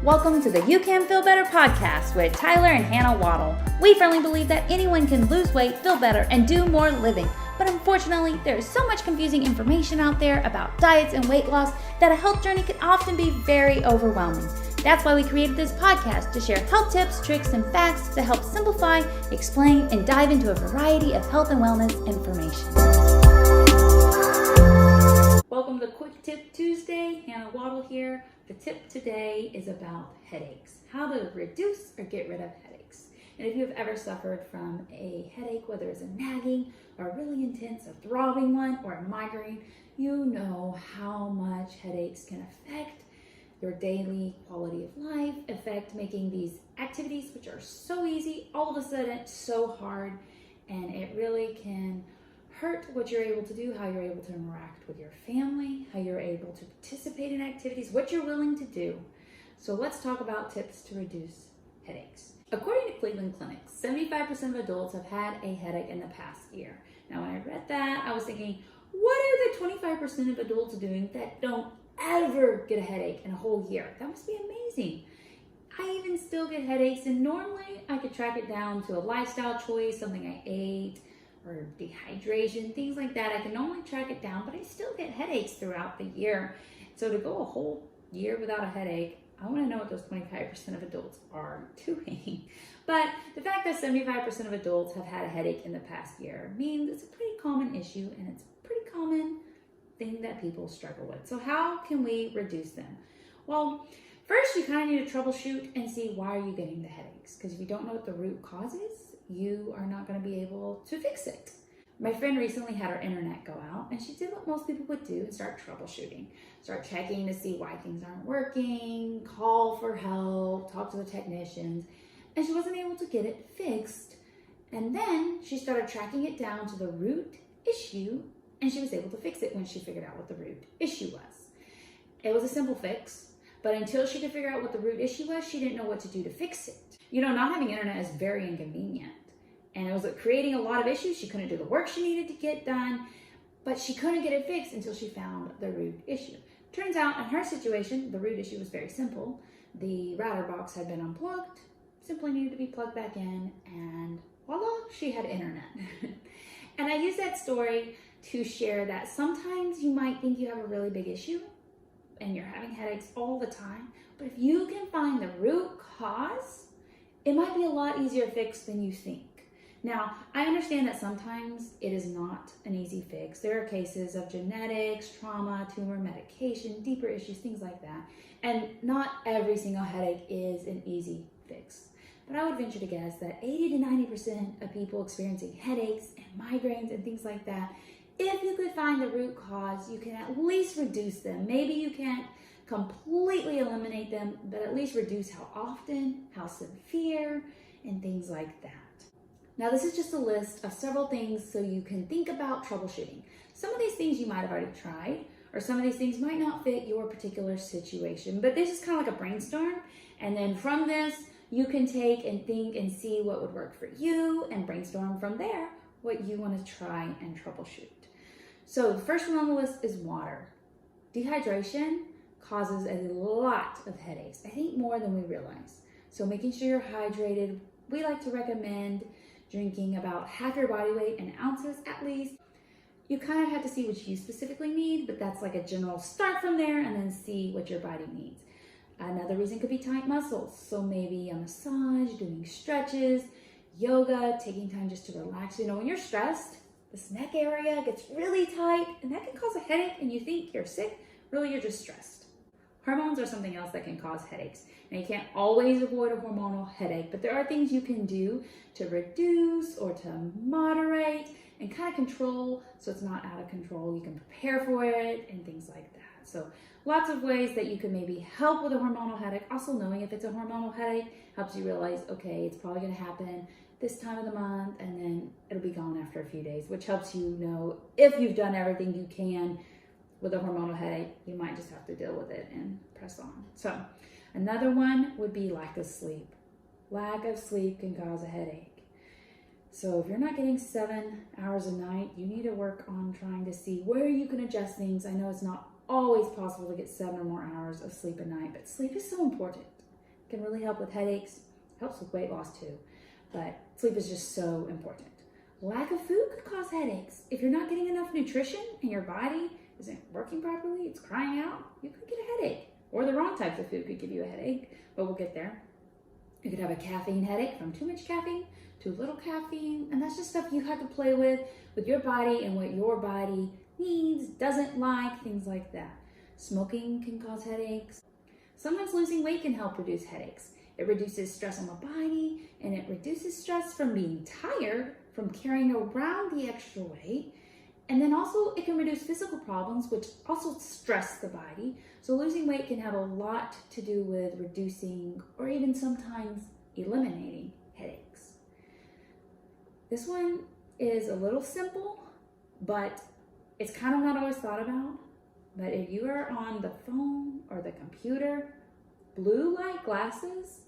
Welcome to the You Can Feel Better podcast with Tyler and Hannah Waddle. We firmly believe that anyone can lose weight, feel better, and do more living. But unfortunately, there is so much confusing information out there about diets and weight loss that a health journey can often be very overwhelming. That's why we created this podcast to share health tips, tricks, and facts to help simplify, explain, and dive into a variety of health and wellness information. Welcome to Quick Tip Tuesday. Hannah Waddle here. The tip today is about headaches, how to reduce or get rid of headaches. And if you've ever suffered from a headache, whether it's a nagging or a really intense, a throbbing one, or a migraine, you know how much headaches can affect your daily quality of life, affect making these activities, which are so easy, all of a sudden so hard, and it really can hurt what you're able to do, how you're able to interact with your family, how you're able to participate in activities, what you're willing to do. So let's talk about tips to reduce headaches. According to Cleveland Clinic, 75% of adults have had a headache in the past year. Now, when I read that, I was thinking, what are the 25% of adults doing that don't ever get a headache in a whole year? That must be amazing. I even still get headaches, and normally I could track it down to a lifestyle choice, something I ate, or dehydration, things like that. I can normally track it down, but I still get headaches throughout the year. So to go a whole year without a headache, I want to know what those 25% of adults are doing. But the fact that 75% of adults have had a headache in the past year means it's a pretty common issue, and it's a pretty common thing that people struggle with. So how can we reduce them? Well, first you kind of need to troubleshoot and see why are you getting the headaches, because if you don't know what the root cause is, you are not going to be able to fix it. My friend recently had her internet go out, and she did what most people would do and start troubleshooting. Start checking to see why things aren't working, call for help, talk to the technicians, and she wasn't able to get it fixed. And then she started tracking it down to the root issue, and she was able to fix it when she figured out what the root issue was. It was a simple fix, but until she could figure out what the root issue was, she didn't know what to do to fix it. You know, not having internet is very inconvenient, and it was creating a lot of issues. She couldn't do the work she needed to get done, but she couldn't get it fixed until she found the root issue. Turns out in her situation, the root issue was very simple. The router box had been unplugged, simply needed to be plugged back in, and voila, she had internet. And I use that story to share that sometimes you might think you have a really big issue and you're having headaches all the time, but if you can find the root cause, it might be a lot easier to fix than you think. Now, I understand that sometimes it is not an easy fix. There are cases of genetics, trauma, tumor, medication, deeper issues, things like that. And not every single headache is an easy fix. But I would venture to guess that 80 to 90% of people experiencing headaches and migraines and things like that, if you could find the root cause, you can at least reduce them. Maybe you can't completely eliminate them, but at least reduce how often, how severe, and things like that. Now, this is just a list of several things so you can think about troubleshooting. Some of these things you might have already tried, or some of these things might not fit your particular situation, but this is kind of like a brainstorm. And then from this, you can take and think and see what would work for you and brainstorm from there what you want to try and troubleshoot. So the first one on the list is water. Dehydration causes a lot of headaches, I think more than we realize. So making sure you're hydrated, we like to recommend drinking about half your body weight in ounces at least. You kind of have to see what you specifically need, but that's like a general start from there and then see what your body needs. Another reason could be tight muscles. So maybe a massage, doing stretches, yoga, taking time just to relax. You know, when you're stressed, this neck area gets really tight and that can cause a headache and you think you're sick. Really, you're just stressed. Hormones are something else that can cause headaches. Now, you can't always avoid a hormonal headache, but there are things you can do to reduce or to moderate and kind of control so it's not out of control. You can prepare for it and things like that. So lots of ways that you can maybe help with a hormonal headache. Also, knowing if it's a hormonal headache helps you realize, okay, it's probably going to happen this time of the month and then it'll be gone after a few days, which helps you know if you've done everything you can with a hormonal headache. You might just have to deal with it and press on. So another one would be lack of sleep. Lack of sleep can cause a headache. So if you're not getting 7 hours a night, you need to work on trying to see where you can adjust things. I know it's not always possible to get 7 or more hours of sleep a night, but sleep is so important. can really help with headaches. Helps with weight loss too, but sleep is just so important. Lack of food could cause headaches. If you're not getting enough nutrition and your body isn't working properly, it's crying out, you could get a headache. Or the wrong types of food could give you a headache, but we'll get there. You could have a caffeine headache from too much caffeine, too little caffeine, and that's just stuff you have to play with your body and what your body needs, doesn't like, things like that. Smoking can cause headaches. Sometimes losing weight can help reduce headaches. It reduces stress on the body, and it reduces stress from being tired, from carrying around the extra weight. And then also it can reduce physical problems, which also stress the body. So losing weight can have a lot to do with reducing or even sometimes eliminating headaches. This one is a little simple, but it's kind of not always thought about. But if you are on the phone or the computer, blue light glasses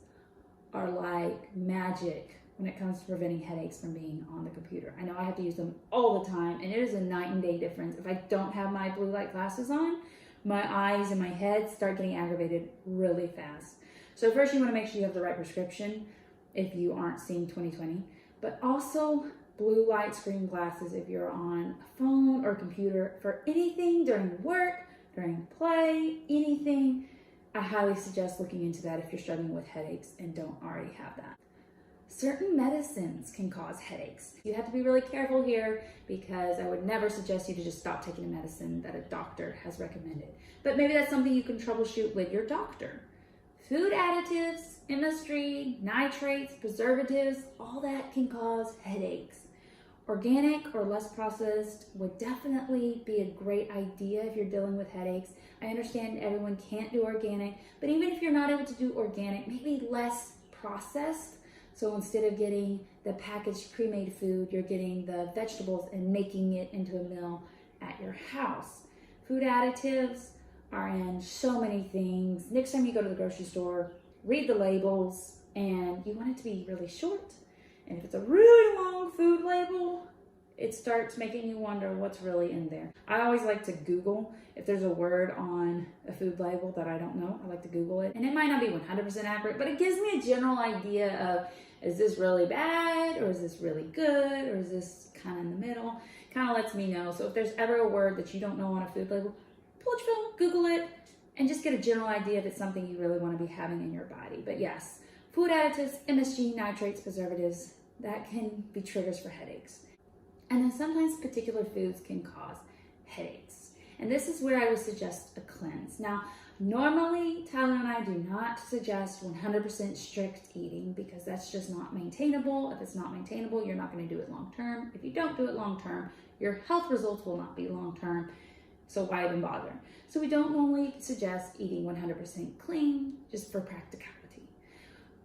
are like magic when it comes to preventing headaches from being on the computer. I know I have to use them all the time, and it is a night and day difference. If I don't have my blue light glasses on, my eyes and my head start getting aggravated really fast. So first you want to make sure you have the right prescription if you aren't seeing 20/20, but also blue light screen glasses if you're on a phone or computer for anything during work, during play, anything. I highly suggest looking into that if you're struggling with headaches and don't already have that. Certain medicines can cause headaches. You have to be really careful here because I would never suggest you to just stop taking a medicine that a doctor has recommended. But maybe that's something you can troubleshoot with your doctor. Food additives, chemistry, nitrates, preservatives, all that can cause headaches. Organic or less processed would definitely be a great idea if you're dealing with headaches. I understand everyone can't do organic, but even if you're not able to do organic, maybe less processed. So instead of getting the packaged pre-made food, you're getting the vegetables and making it into a meal at your house. Food additives are in so many things. Next time you go to the grocery store, read the labels, and you want it to be really short. And if it's a really long food label, it starts making you wonder what's really in there. I always like to Google if there's a word on a food label that I don't know. I like to Google it. And it might not be 100% accurate, but it gives me a general idea of, is this really bad? Or is this really good? Or is this kind of in the middle? Kind of lets me know. So if there's ever a word that you don't know on a food label, pull out your phone, Google it, and just get a general idea if it's something you really want to be having in your body. But yes, food additives, MSG, nitrates, preservatives, that can be triggers for headaches. And then sometimes particular foods can cause headaches. And this is where I would suggest a cleanse. Now, normally, Tyler and I do not suggest 100% strict eating because that's just not maintainable. If it's not maintainable, you're not going to do it long term. If you don't do it long term, your health results will not be long term. So why even bother? So we don't normally suggest eating 100% clean just for practicality.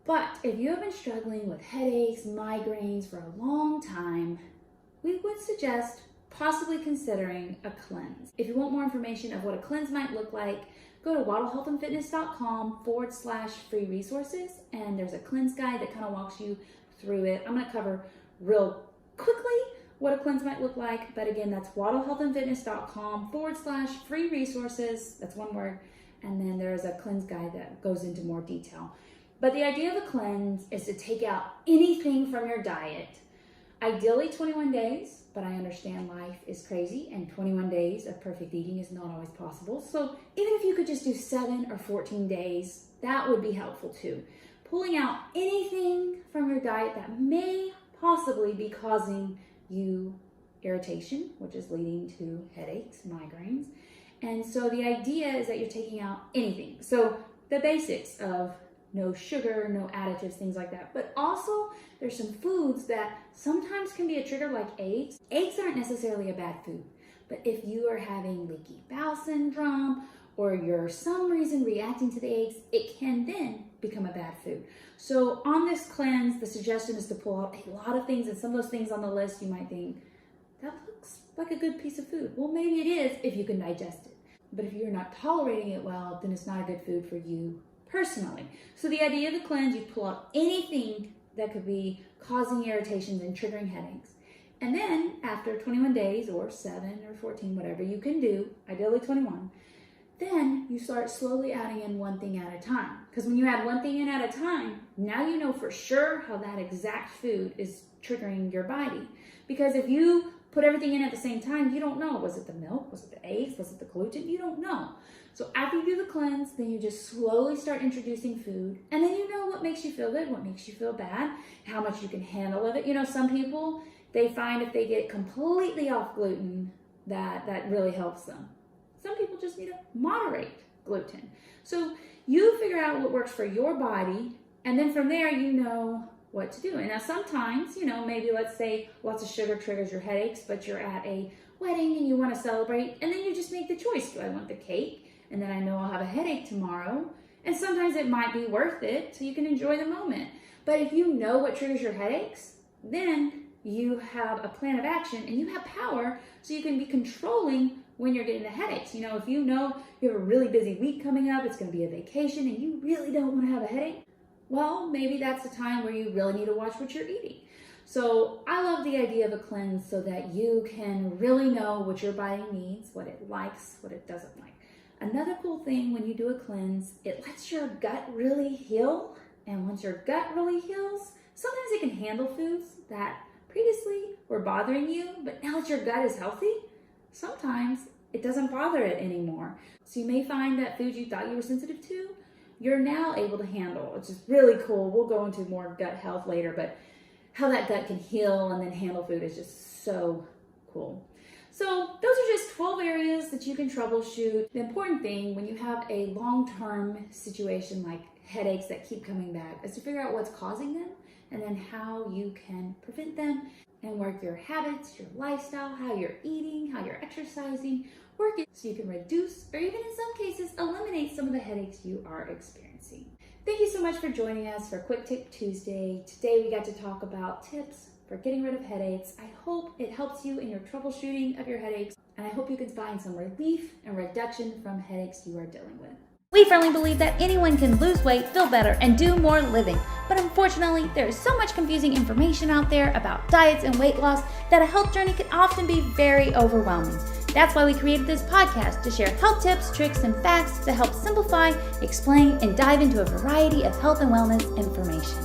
But if you have been struggling with headaches, migraines for a long time, we would suggest possibly considering a cleanse. If you want more information of what a cleanse might look like, go to wattlehealthandfitness.com/free resources, and there's a cleanse guide that kind of walks you through it. I'm going to cover real quickly what a cleanse might look like, but again, that's wattlehealthandfitness.com/free resources. That's one word. And then there's a cleanse guide that goes into more detail. But the idea of a cleanse is to take out anything from your diet. Ideally 21 days, but I understand life is crazy and 21 days of perfect eating is not always possible. So even if you could just do 7 or 14 days, that would be helpful too. Pulling out anything from your diet that may possibly be causing you irritation, which is leading to headaches, migraines. And so the idea is that you're taking out anything. So the basics of no sugar, no additives, things like that. But also there's some foods that sometimes can be a trigger, like eggs. Eggs aren't necessarily a bad food, but if you are having leaky bowel syndrome or you're some reason reacting to the eggs, it can then become a bad food. So on this cleanse, the suggestion is to pull out a lot of things, and some of those things on the list you might think, that looks like a good piece of food. Well, maybe it is if you can digest it. But if you're not tolerating it well, then it's not a good food for you personally. So the idea of the cleanse, you pull out anything that could be causing irritations and triggering headaches. And then after 21 days or 7 or 14, whatever you can do, ideally 21, then you start slowly adding in one thing at a time. Because when you add one thing in at a time, now you know for sure how that exact food is triggering your body. Because if you put everything in at the same time, you don't know. Was it the milk? Was it the eggs? Was it the gluten? You don't know. So after you do the cleanse, then you just slowly start introducing food. And then you know what makes you feel good, what makes you feel bad, how much you can handle of it. You know, some people, they find if they get completely off gluten, that really helps them. Some people just need to moderate gluten. So you figure out what works for your body, and then from there you know what to do. And now sometimes, you know, maybe let's say lots of sugar triggers your headaches, but you're at a wedding and you want to celebrate, and then you just make the choice. Do I want the cake? And then I know I'll have a headache tomorrow. And sometimes it might be worth it so you can enjoy the moment. But if you know what triggers your headaches, then you have a plan of action and you have power so you can be controlling when you're getting the headaches. You know, if you know you have a really busy week coming up, it's going to be a vacation and you really don't want to have a headache, well, maybe that's the time where you really need to watch what you're eating. So I love the idea of a cleanse so that you can really know what your body needs, what it likes, what it doesn't like. Another cool thing when you do a cleanse, it lets your gut really heal. And once your gut really heals, sometimes it can handle foods that previously were bothering you, but now that your gut is healthy, sometimes it doesn't bother it anymore. So you may find that foods you thought you were sensitive to, you're now able to handle, which is really cool. We'll go into more gut health later, but how that gut can heal and then handle food is just so cool. So those are just 12 areas that you can troubleshoot. The important thing when you have a long-term situation like headaches that keep coming back is to figure out what's causing them and then how you can prevent them and work your habits, your lifestyle, how you're eating, how you're exercising, work it so you can reduce or even in some cases eliminate some of the headaches you are experiencing. Thank you so much for joining us for Quick Tip Tuesday. Today we got to talk about tips for getting rid of headaches. I hope it helps you in your troubleshooting of your headaches, and I hope you can find some relief and reduction from headaches you are dealing with. We firmly believe that anyone can lose weight, feel better, and do more living. But unfortunately, there is so much confusing information out there about diets and weight loss that a health journey can often be very overwhelming. That's why we created this podcast to share health tips, tricks, and facts to help simplify, explain, and dive into a variety of health and wellness information.